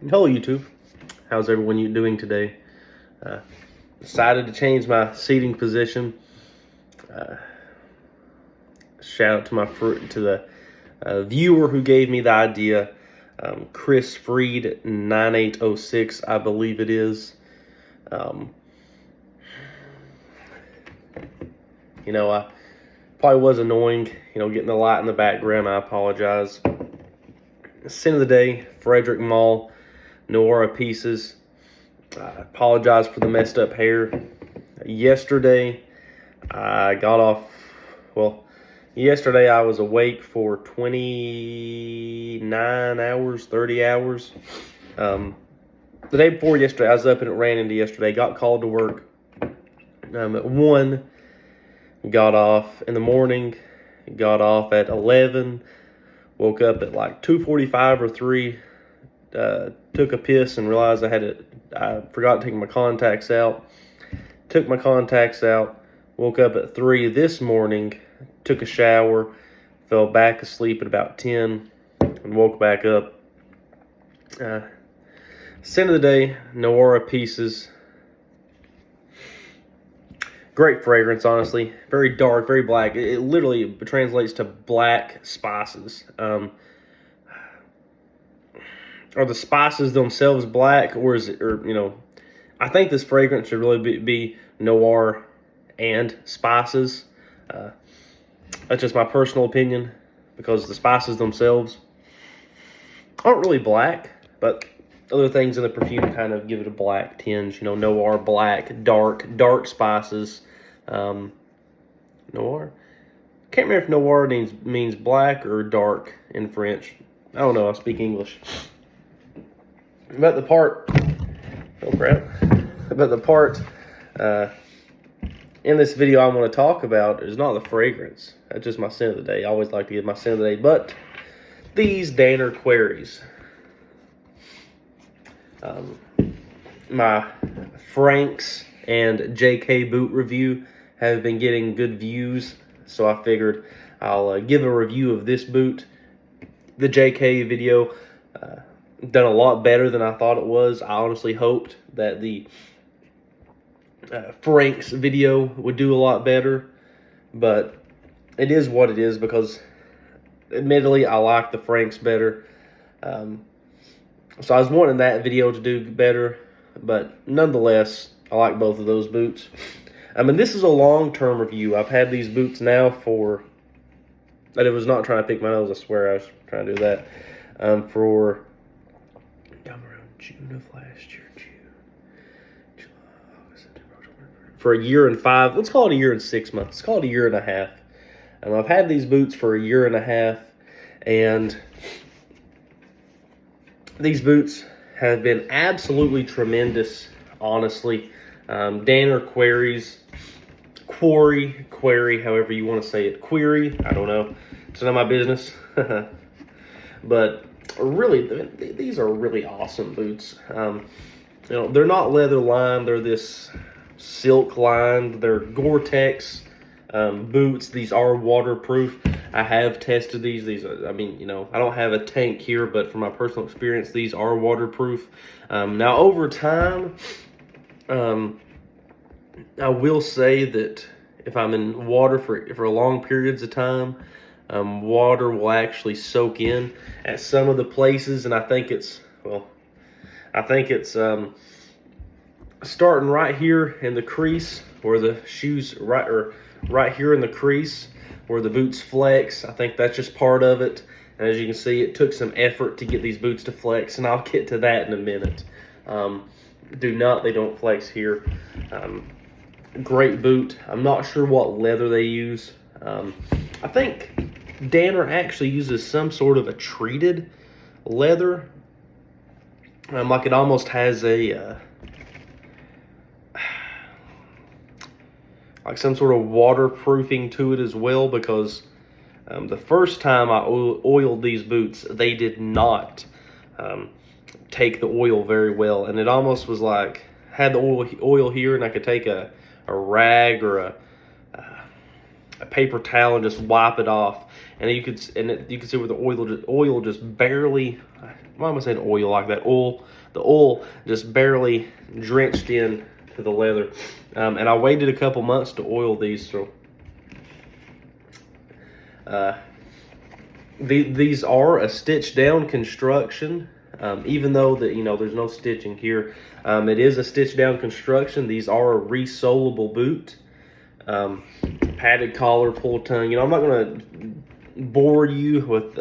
Hello YouTube, how's everyone doing today? Uh, Decided to change my seating position. Shout out to the viewer who gave me the idea, Chris Freed 9806, I believe it is. Um, I probably was annoying, getting the light in the background. I apologize. Sin of the day, Frederick Mall, Noara Pieces. I apologize for the messed up hair. Yesterday, I got off, yesterday I was awake for 29 hours, 30 hours. The day before yesterday, I was up and it ran into yesterday, got called to work at 1, got off in the morning, got off at 11, woke up at like 2:45 or 3, took a piss and realized I forgot to take my contacts out. Took my contacts out, woke up at 3 this morning, took a shower, fell back asleep at about 10, and woke back up. Scent of the day, Noara Pieces. Great fragrance, honestly. Very dark, very black. It literally translates to black spices. Are the spices themselves black, or is it, I think this fragrance should really be noir and spices. That's just my personal opinion, because the spices themselves aren't really black, but other things in the perfume kind of give it a black tinge. Noir, black, dark spices. Noir. Can't remember if noir means black or dark in French. I don't know. I speak English. But the part in this video I want to talk about is not the fragrance. That's just my scent of the day. I always like to give my scent of the day, but these Danner Quarries. My Franks and JK boot review have been getting good views, so I figured I'll give a review of this boot. The JK video done a lot better than I thought it was. I honestly hoped that the Frank's video would do a lot better, but it is what it is, because admittedly I like the Franks better. So I was wanting that video to do better, but nonetheless, I like both of those boots. This is a long-term review. I've had these boots now for, and it was not trying to pick my nose, I swear I was trying to do that, for around June of last year, July, August, September, October, for a year and 5, let's call it a year and 6 months. Let's call it a year and a half. I've had these boots for a year and a half, and these boots have been absolutely tremendous, honestly. Danner Quarries, Quarry, however you want to say it. Quarry, I don't know. It's none of my business. But really, these are really awesome boots. They're not leather lined. They're this silk lined. They're Gore-Tex boots. These are waterproof. I have tested these. I don't have a tank here, but from my personal experience, these are waterproof. Now, over time, I will say that if I'm in water for long periods of time, water will actually soak in at some of the places, and I think it's starting right here in the crease where the shoes right here in the crease where the boots flex. I think that's just part of it. And as you can see, it took some effort to get these boots to flex, and I'll get to that in a minute. They don't flex here. Great boot. I'm not sure what leather they use. I think Danner actually uses some sort of a treated leather. Like it almost has a like some sort of waterproofing to it as well, because the first time I oiled these boots, they did not take the oil very well, and it almost was like had the oil here, and I could take a rag or a paper towel and just wipe it off, and you could see where the oil just barely. Why am I saying oil like that? The oil just barely drenched in to the leather. And I waited a couple months to oil these, so these are a stitch down construction. Even though that there's no stitching here, it is a stitch down construction. These are a resolable boot. Padded collar, pull tongue. I'm not gonna bore you with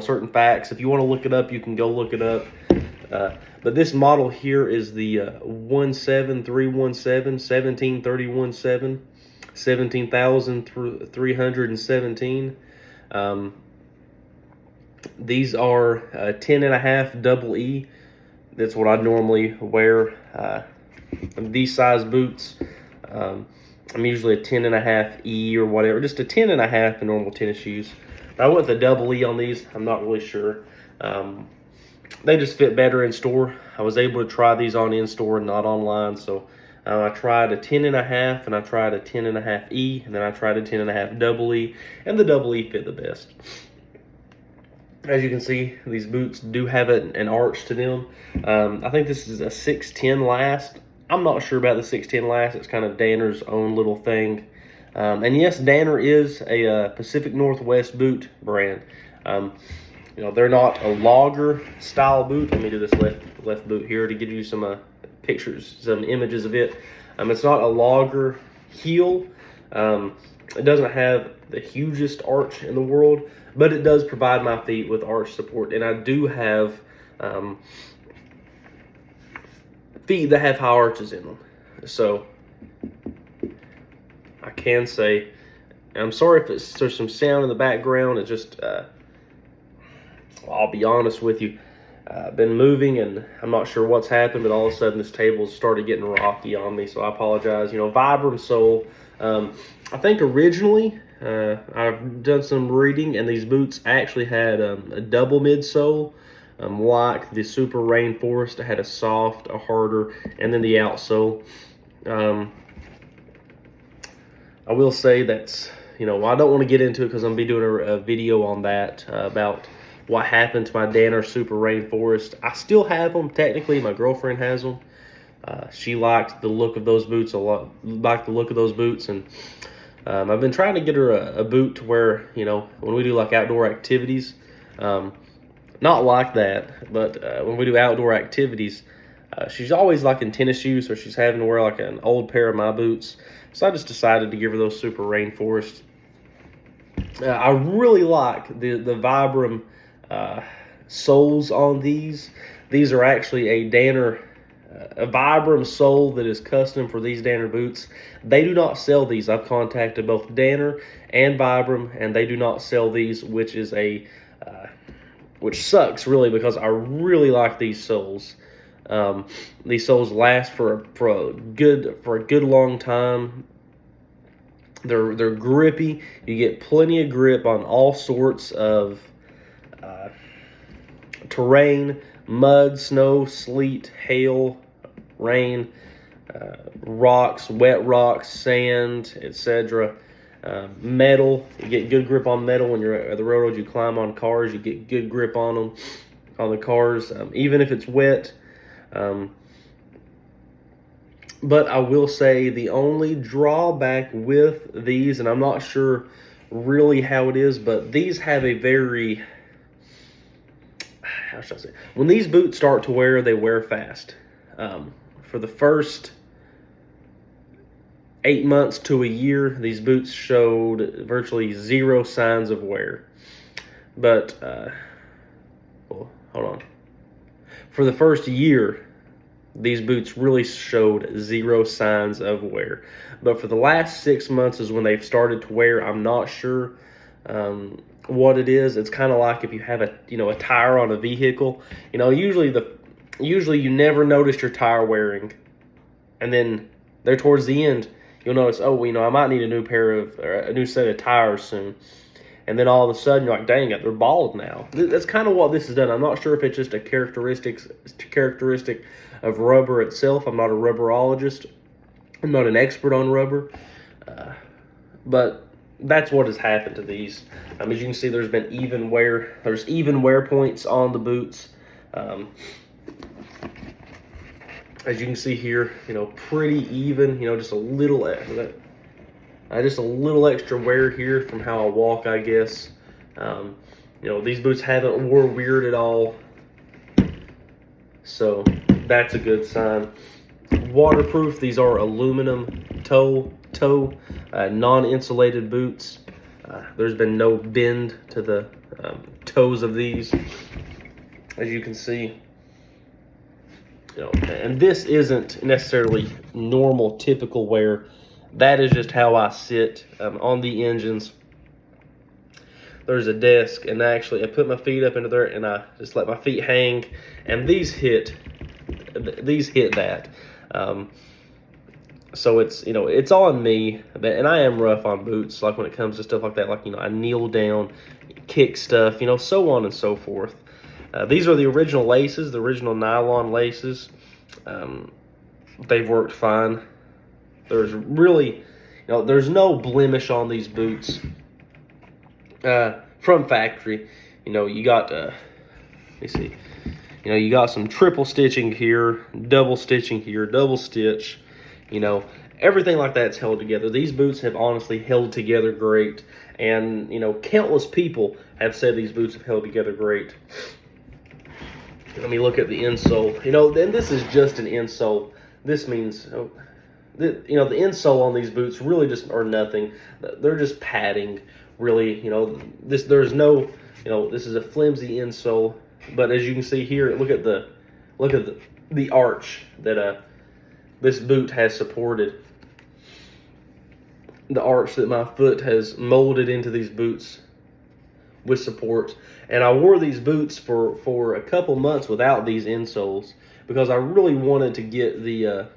certain facts. If you want to look it up, you can go look it up. But this model here is the 17317 17317 17,317. These are 10.5 double E. That's what I normally wear. These size boots. I'm usually a 10.5 E or whatever, just a 10.5 in normal tennis shoes. But I went with a double E on these. I'm not really sure. They just fit better in store. I was able to try these on in store and not online. So I tried a 10.5 and I tried a 10.5 E, and then I tried a 10.5 double E, and the double E fit the best. As you can see, these boots do have an arch to them. I think this is a 610 last. I'm not sure about the 610 last. It's kind of Danner's own little thing. And yes, Danner is a Pacific Northwest boot brand. They're not a logger style boot. Let me do this left boot here to give you some pictures, some images of it. It's not a logger heel. It doesn't have the hugest arch in the world, but it does provide my feet with arch support. And I do have feet that have high arches in them. So I can say, I'm sorry if there's some sound in the background. It's just, I'll be honest with you. I've been moving and I'm not sure what's happened, but all of a sudden this table started getting rocky on me, so I apologize. Vibram sole. I think originally I've done some reading, and these boots actually had a double midsole, like the Super Rainforest. It had a soft, a harder, and then the outsole. I will say that's, I don't want to get into it because I'm going to be doing a video on that about what happened to my Danner Super Rainforest. I still have them, technically. My girlfriend has them. She liked the look of those boots a lot, and I've been trying to get her a boot to where, when we do like outdoor activities, not like that, but when we do outdoor activities, she's always like in tennis shoes, so she's having to wear like an old pair of my boots. So I just decided to give her those Super Rainforest. I really like the Vibram soles on these. These are actually a Danner, a Vibram sole that is custom for these Danner boots. They do not sell these. I've contacted both Danner and Vibram, and they do not sell these, which is which sucks really, because I really like these soles. These soles last for a good long time. They're grippy. You get plenty of grip on all sorts of terrain: mud, snow, sleet, hail, rain, rocks, wet rocks, sand, etc. Metal. You get good grip on metal when you're at the railroad. You climb on cars, you get good grip on them, on the cars, even if it's wet. But I will say the only drawback with these, and I'm not sure really how it is, but these have a very, how should I say, when these boots start to wear, they wear fast. For the first 8 months to a year, these boots showed virtually zero signs of wear. But, well, hold on. For the first year, these boots really showed zero signs of wear. But for the last 6 months is when they've started to wear. I'm not sure what it is. It's kind of like if you have a tire on a vehicle. Usually you never notice your tire wearing, and then there towards the end you'll notice, I might need a new set of tires soon. And then all of a sudden you're like, dang it, they're bald now. That's kind of what this has done. I'm not sure if it's just a characteristic of rubber itself. I'm not a rubberologist. I'm not an expert on rubber. But that's what has happened to these. As you can see, there's been even wear points on the boots. As you can see here, pretty even. Just a little extra wear here from how I walk, I guess. These boots haven't wore weird at all, so that's a good sign. Waterproof. These are aluminum toe non-insulated boots. There's been no bend to the toes of these, as you can see. And this isn't necessarily normal, typical wear. That is just how I sit on the engines. There's a desk, and I put my feet up into there, and I just let my feet hang, and these hit that. So it's on me, and I am rough on boots, like when it comes to stuff like that. Like, I kneel down, kick stuff, so on and so forth. These are the original laces, the original nylon laces. They've worked fine. There's really, there's no blemish on these boots from factory. You got, let me see, you got some triple stitching here, double stitching here, double stitch. Everything like that's held together. These boots have honestly held together great, and countless people have said these boots have held together great. Let me look at the insole. And this is just an insole. This means, the insole on these boots really just are nothing. They're just padding, really. This is a flimsy insole, but as you can see here, look at the arch that this boot has supported. The arch that my foot has molded into these boots with support. And I wore these boots for a couple months without these insoles because I really wanted to get the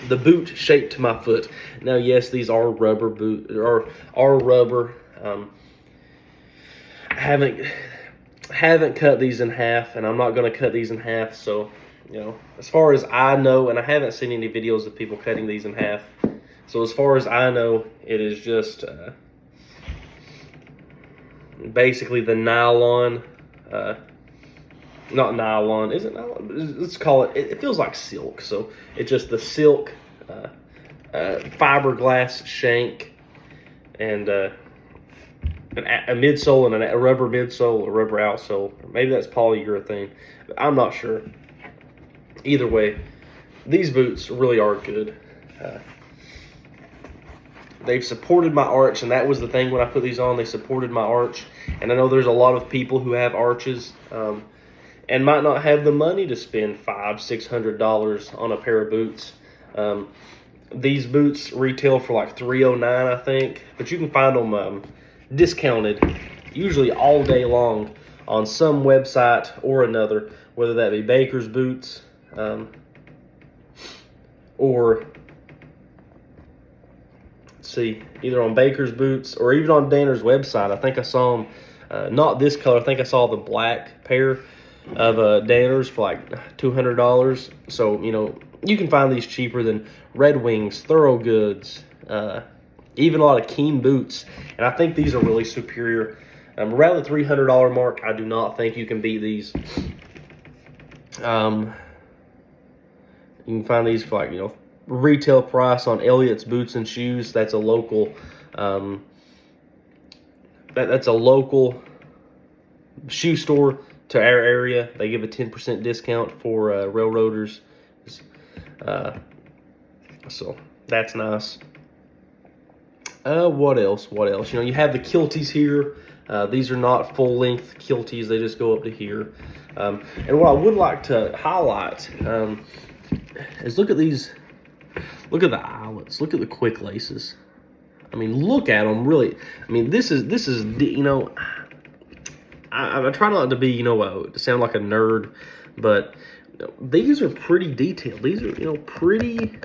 boot shaped to my foot. Now, yes, these are rubber boot or are rubber. I haven't cut these in half, and I'm not going to cut these in half. So, as far as I know, and I haven't seen any videos of people cutting these in half. So as far as I know, it is just basically the nylon, not nylon, is it nylon? Let's call it, it feels like silk. So it's just the silk fiberglass shank and a midsole and a rubber midsole, a rubber outsole. Maybe that's polyurethane, but I'm not sure. Either way, these boots really are good. They've supported my arch, and that was the thing when I put these on. They supported my arch, and I know there's a lot of people who have arches and might not have the money to spend $500-600 on a pair of boots. These boots retail for like $309, I think, but you can find them discounted, usually all day long, on some website or another, whether that be Baker's Boots or either on Baker's Boots or even on Danner's website. I think I saw them, not this color, I think I saw the black pair of Danner's for like $200. So, you can find these cheaper than Red Wings, Thorogoods, even a lot of Keen boots. And I think these are really superior. Around the $300 mark, I do not think you can beat these. You can find these for like, retail price on Elliott's Boots and Shoes. That's a local that's a local shoe store to our area. They give a 10% discount for railroaders, so that's nice. What else? You have the kilties here. These are not full-length kilties. They just go up to here. And what I would like to highlight is look at these. Look at the eyelets. Look at the quick laces. Look at them, really. This is I try not to be, to sound like a nerd, but these are pretty detailed. These are, pretty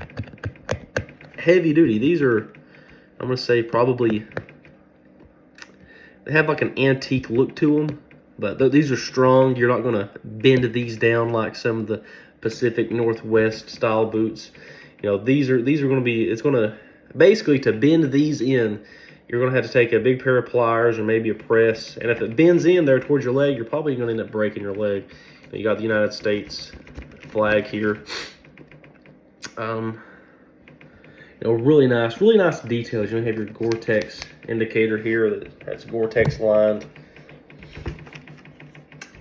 heavy duty. These are, I'm going to say probably, they have like an antique look to them, but these are strong. You're not going to bend these down like some of the Pacific Northwest style boots. These are going to be, it's going to basically to bend these in, you're going to have to take a big pair of pliers or maybe a press. And if it bends in there towards your leg, you're probably going to end up breaking your leg. You got the United States flag here. Really nice details. You have your Gore-Tex indicator here that's Gore-Tex lined.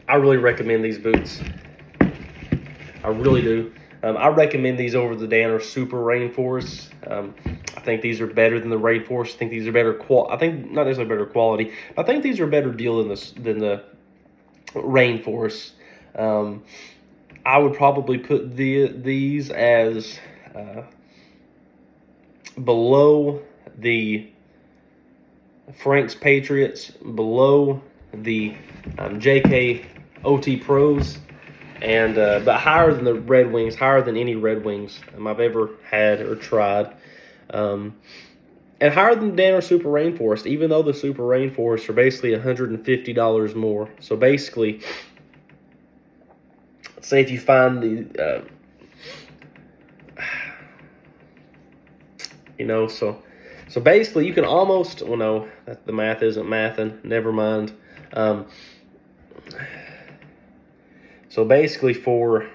I really recommend these boots. I really do. I recommend these over the Danner Super Rainforest. I think these are better than the Rainforest. I think these are better I think not necessarily better quality. I think these are a better deal than the Rainforest. I would probably put these as below the Frank's Patriots, below the JK OT Pros, and but higher than the Red Wings, higher than any Red Wings I've ever had or tried, and higher than the Danner Super Rainforest, even though the Super Rainforest are basically $150 more. So basically, let's say if you find the so basically you can almost, well, no, the math isn't mathing, never mind. So basically I'm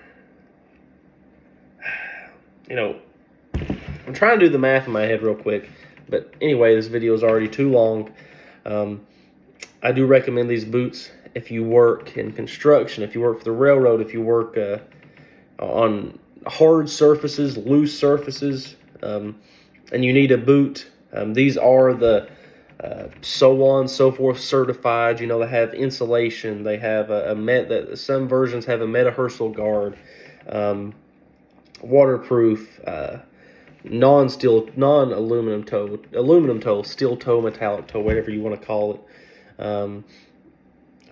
trying to do the math in my head real quick, but anyway, this video is already too long. I do recommend these boots if you work in construction, if you work for the railroad, if you work on hard surfaces, loose surfaces, and you need a boot. These are the so on so forth certified. They have insulation. They have some versions have a metahersal guard, waterproof, non-aluminum toe, steel toe, metallic toe, whatever you want to call it. I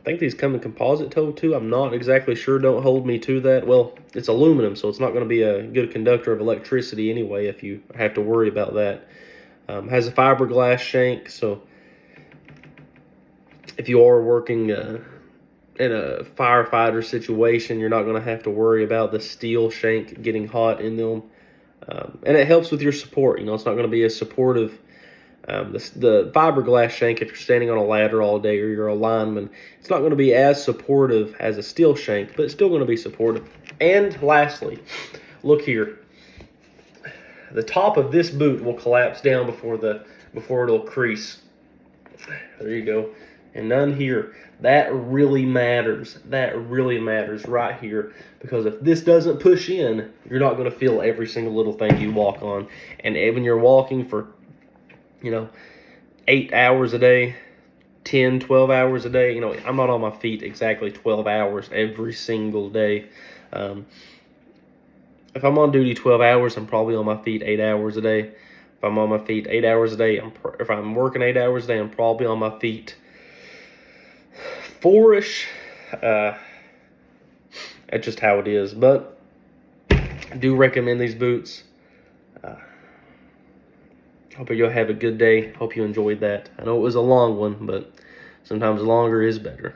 think these come in composite toe too. I'm not exactly sure. Don't hold me to that. Well, it's aluminum, so it's not going to be a good conductor of electricity anyway, if you have to worry about that. Has a fiberglass shank, so if you are working in a firefighter situation, you're not going to have to worry about the steel shank getting hot in them. And it helps with your support. It's not going to be as supportive. The fiberglass shank, if you're standing on a ladder all day or you're a lineman, it's not going to be as supportive as a steel shank, but it's still going to be supportive. And lastly, look here. The top of this boot will collapse down before it'll crease. There you go. And none here. That really matters. That really matters right here, because if this doesn't push in, you're not going to feel every single little thing you walk on. And when you're walking for 8 hours a day, 10, 12 hours a day. I'm not on my feet exactly 12 hours every single day. If I'm on duty 12 hours, I'm probably on my feet 8 hours a day. If I'm on my feet 8 hours a day, if I'm working 8 hours a day, I'm probably on my feet 4-ish. That's just how it is. But I do recommend these boots. Hope you'll have a good day. Hope you enjoyed that. I know it was a long one, but sometimes longer is better.